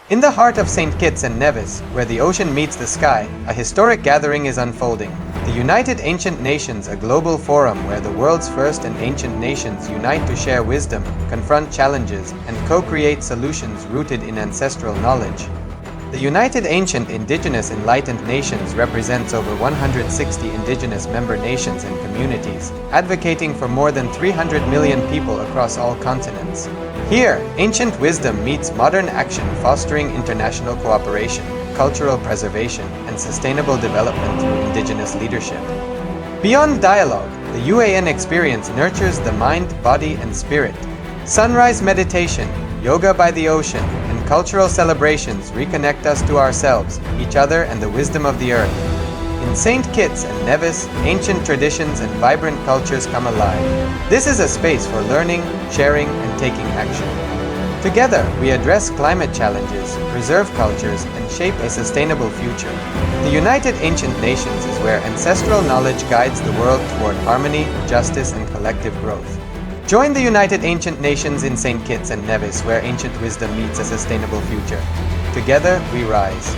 In the heart of St. Kitts and Nevis, where the ocean meets the sky, a historic gathering is unfolding. The United Ancient Nations, a global forum where the world's first and ancient nations unite to share wisdom, confront challenges, and co-create solutions rooted in ancestral knowledge. The United Ancient Indigenous Enlightened Nations represents over 160 indigenous member nations and communities, advocating for more than 300 million people across all continents. Here, ancient wisdom meets modern action, fostering international cooperation, cultural preservation, and sustainable development through indigenous leadership. Beyond dialogue, the UAN experience nurtures the mind, body, and spirit. Sunrise meditation, yoga by the ocean, and cultural celebrations reconnect us to ourselves, each other, and the wisdom of the earth. In St. Kitts and Nevis, ancient traditions and vibrant cultures come alive. This is a space for learning, sharing, and taking action. Together, we address climate challenges, preserve cultures, and shape a sustainable future. The United Ancient Nations is where ancestral knowledge guides the world toward harmony, justice, and collective growth. Join the United Ancient Nations in St. Kitts and Nevis, where ancient wisdom meets a sustainable future. Together, we rise.